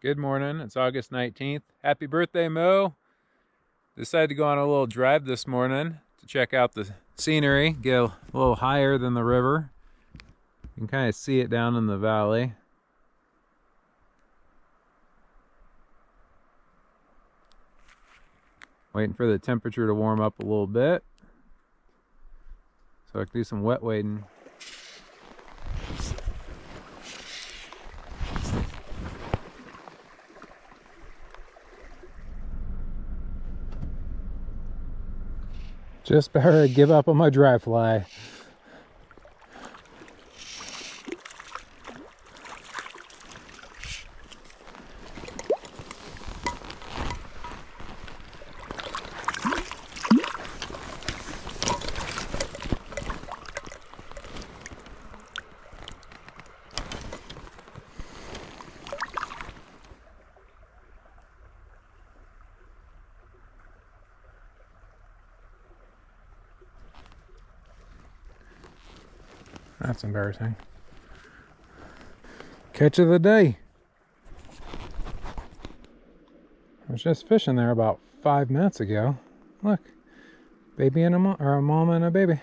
Good morning. It's August 19th. Happy birthday, Mo. Decided to go on a little drive this morning to check out the scenery, get a little higher than the river. You can kind of see it down in the valley. Waiting for the temperature to warm up a little bit so I can do some wet wading. Just better give up on my dry fly. That's embarrassing. Catch of the day. I was just fishing there about 5 minutes ago. Look, baby and a mom, or a mom and a baby.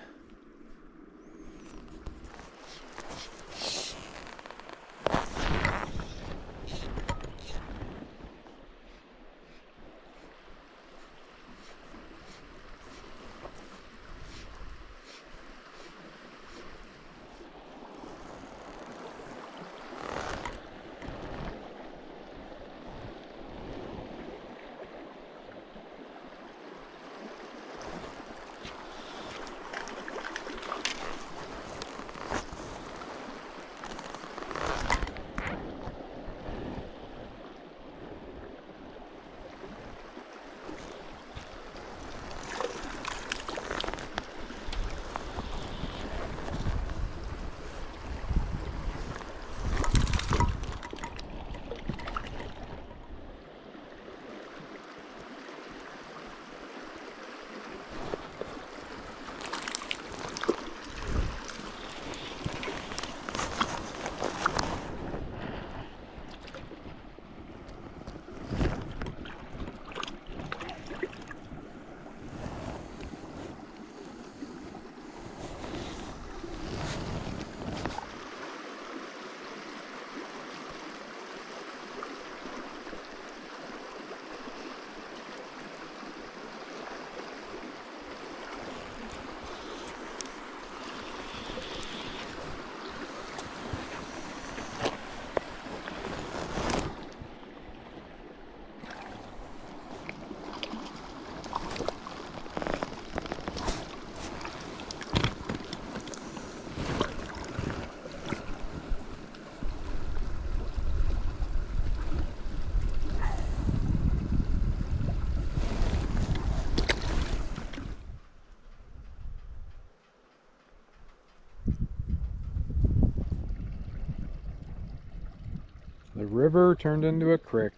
The river turned into a creek.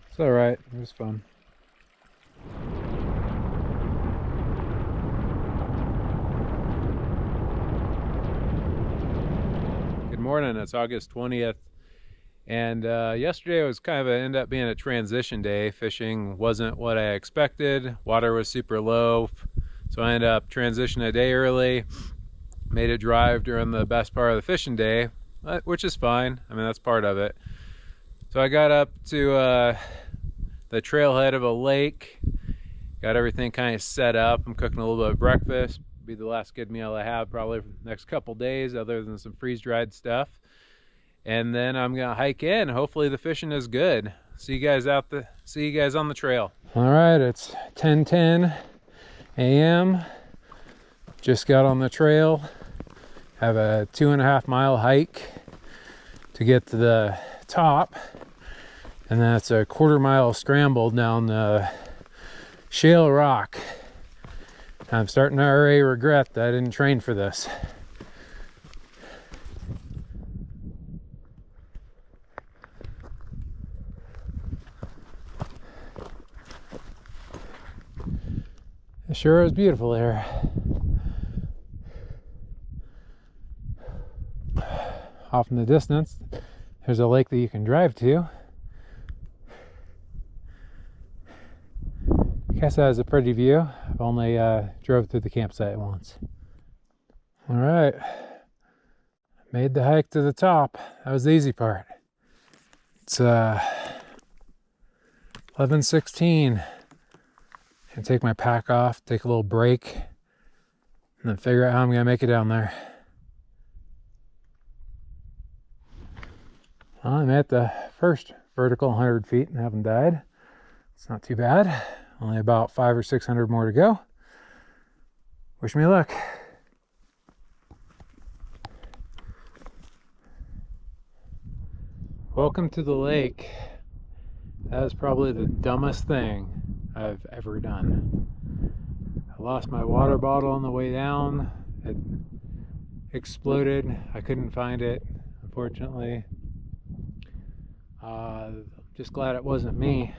It's alright, it was fun. Good morning, it's August 20th. And yesterday was kind of ended up being a transition day. Fishing wasn't what I expected. Water was super low. So I ended up transitioning a day early. Made a drive during the best part of the fishing day, which is fine. I mean, that's part of it. So I got up to the trailhead of a lake, got everything kind of set up. I'm cooking a little bit of breakfast. Be the last good meal I have probably for the next couple days, other than some freeze-dried stuff. And then I'm gonna hike in. Hopefully the fishing is good. See you guys on the trail. All right, it's 10:10 a.m. Just got on the trail. Have a 2.5 mile hike to get to the top, and that's a 1/4 mile scramble down the shale rock. I'm starting to already regret that I didn't train for this. It sure is beautiful here. Off in the distance, there's a lake that you can drive to. guess that was a pretty view. I've only drove through the campsite once. All right, made the hike to the top. That was the easy part. It's 11:16. And take my pack off, take a little break, and then figure out how I'm gonna make it down there. Well, I'm at the first vertical 100 feet and haven't died. It's not too bad. Only about 500 or 600 more to go. Wish me luck. Welcome to the lake. That is probably the dumbest thing I've ever done. I lost my water bottle on the way down. It exploded. I couldn't find it, unfortunately. Just glad it wasn't me.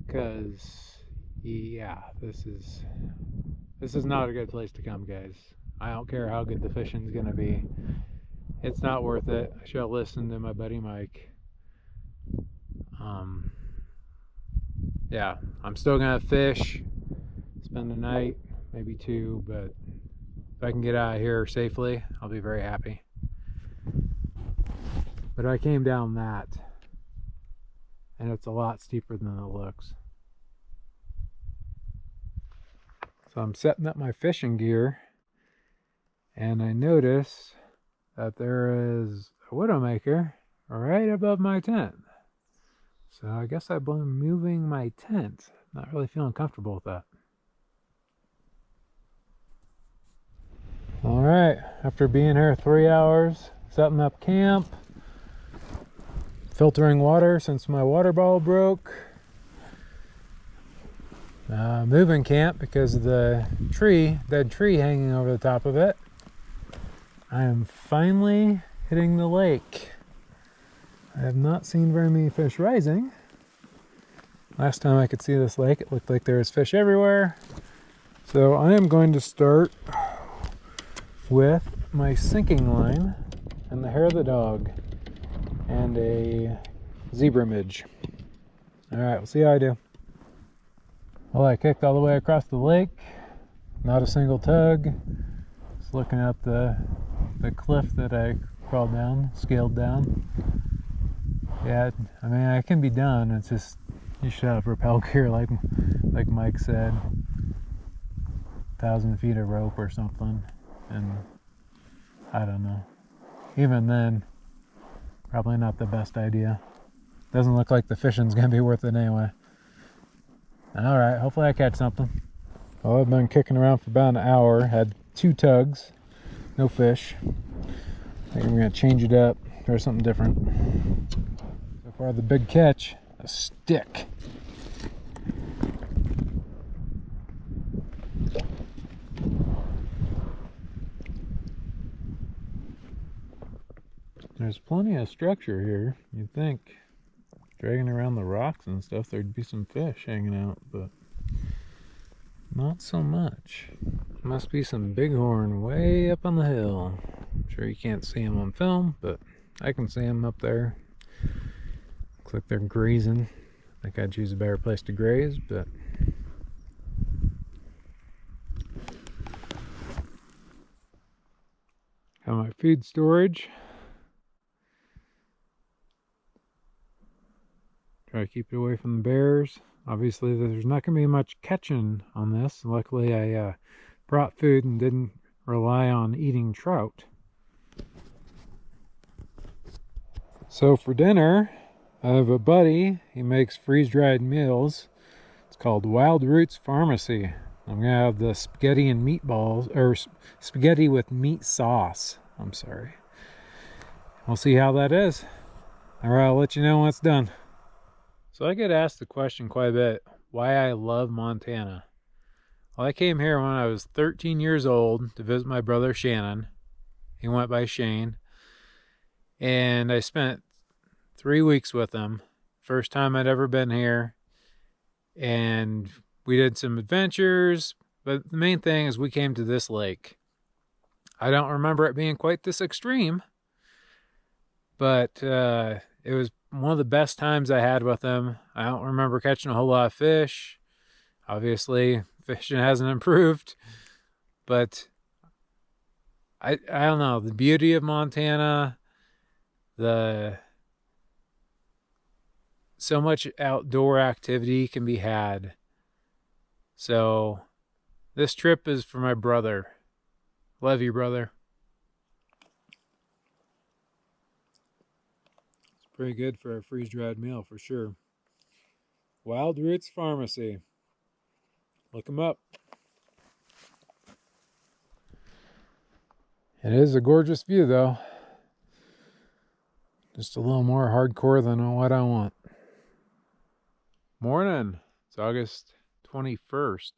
Because, yeah, this is not a good place to come, guys. I don't care how good the fishing's gonna be. It's not worth it. I should have listened to my buddy Mike. Yeah, I'm still gonna fish, spend the night, maybe two, but if I can get out of here safely, I'll be very happy. But I came down that, and it's a lot steeper than it looks. So I'm setting up my fishing gear, and I notice that there is a widowmaker right above my tent. So I guess I've been moving my tent. Not really feeling comfortable with that. All right, after being here 3 hours, setting up camp, filtering water since my water bottle broke, moving camp because of the dead tree hanging over the top of it, I am finally hitting the lake. I have not seen very many fish rising. Last time I could see this lake, it looked like there was fish everywhere. So I am going to start with my sinking line and the hair of the dog and a zebra midge. All right, we'll see how I do. Well, I kicked all the way across the lake, not a single tug. Just looking at the cliff that I crawled down, scaled down. Yeah, I mean, I can be done. It's just, you should have rappel gear like Mike said. 1,000 feet of rope or something. And I don't know. Even then, probably not the best idea. Doesn't look like the fishing's gonna be worth it anyway. Alright, hopefully I catch something. Well, I've been kicking around for about an hour. Had 2 tugs. No fish. I think I'm gonna change it up. Try something different. So far the big catch, a stick. There's plenty of structure here. You'd think dragging around the rocks and stuff there'd be some fish hanging out, but not so much. Must be some bighorn way up on the hill. I'm sure you can't see them on film, but I can see them up there. Looks like they're grazing. I think I'd choose a better place to graze, but got my feed storage. Try to keep it away from the bears. Obviously there's not going to be much catching on this. Luckily I brought food and didn't rely on eating trout. So for dinner, I have a buddy. He makes freeze-dried meals. It's called Wild Roots Pharmacy. I'm going to have the spaghetti and meatballs, or spaghetti with meat sauce. I'm sorry. We'll see how that is. All right, I'll let you know when it's done. So I get asked the question quite a bit, why I love Montana. Well, I came here when I was 13 years old to visit my brother Shannon. He went by Shane. And I spent 3 weeks with him. First time I'd ever been here. And we did some adventures, but the main thing is we came to this lake. I don't remember it being quite this extreme, but it was one of the best times I had with him. I don't remember catching a whole lot of fish. Obviously, fishing hasn't improved, but I don't know, the beauty of Montana, so much outdoor activity can be had. So this trip is for my brother. Love you, brother. It's pretty good for a freeze-dried meal for sure. Wild Roots Pharmacy. Look them up. It is a gorgeous view though. Just a little more hardcore than what I want. Morning. It's August 21st.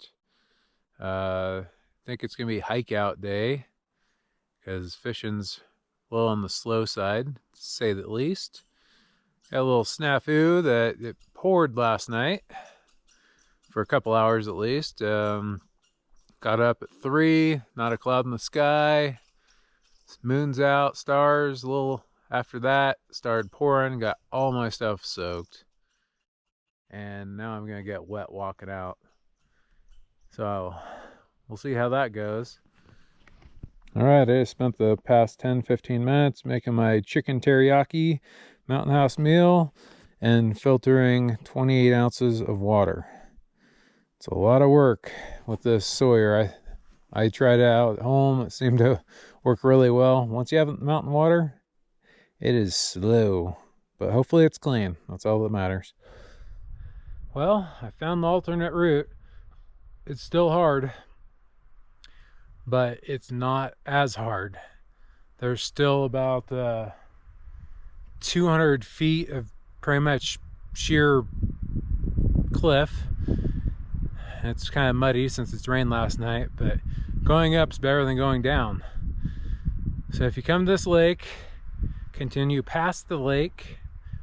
I think it's going to be hike out day because fishing's a little on the slow side, to say the least. Got a little snafu that it poured last night for a couple hours at least. Got up at 3, not a cloud in the sky. Moon's out, stars. A little after that, started pouring, got all my stuff soaked. And now I'm going to get wet walking out. So we'll see how that goes. All right, I spent the past 10-15 minutes making my chicken teriyaki Mountain House meal and filtering 28 ounces of water. It's a lot of work with this Sawyer. I tried it out at home. It seemed to work really well. Once you have mountain water, it is slow, but hopefully it's clean. That's all that matters. Well, I found the alternate route. It's still hard, but it's not as hard. There's still about 200 feet of pretty much sheer cliff. It's kind of muddy since it's rained last night, but going up's better than going down. So if you come to this lake, continue past the lake,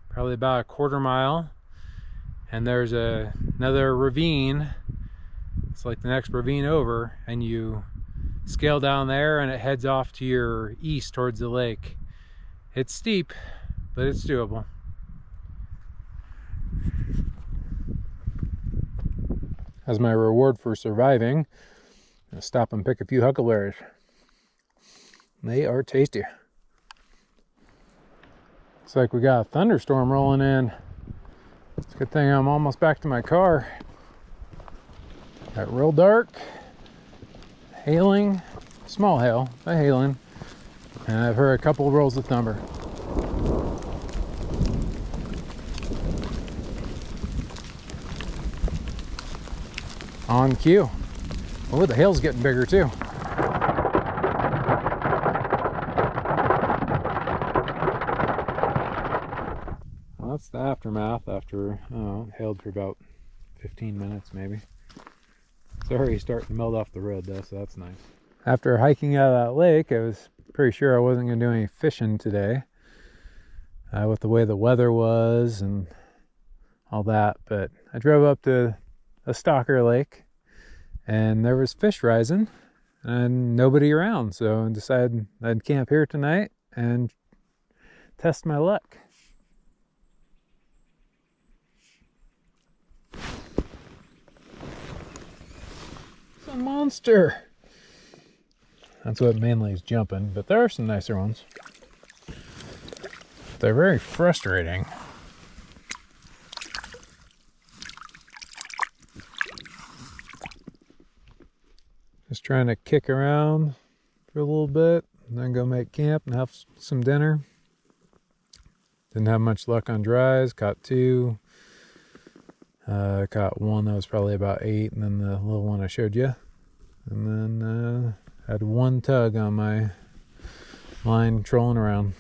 probably about a quarter mile, and there's another ravine. It's like the next ravine over, and you scale down there and it heads off to your east towards the lake. It's steep, but it's doable. As my reward for surviving, I'll stop and pick a few huckleberries. They are tasty. Looks like we got a thunderstorm rolling in. It's a good thing I'm almost back to my car. Got real dark, hailing, small hail, but hailing, and I've heard a couple of rolls of thunder. On cue. Oh, the hail's getting bigger too. Well, that's the aftermath after, it hailed for about 15 minutes maybe. It's already starting to melt off the road though, so that's nice. After hiking out of that lake, I was pretty sure I wasn't going to do any fishing today with the way the weather was and all that, but I drove up to a stalker lake and there was fish rising and nobody around, so I decided I'd camp here tonight and test my luck. It's a monster. That's what mainly is jumping, but there are some nicer ones. They're very frustrating. Just trying to kick around for a little bit and then go make camp and have some dinner. Didn't have much luck on dries, caught 2. Caught 1 that was probably about 8, and then the little one I showed you. And then had 1 tug on my line trolling around.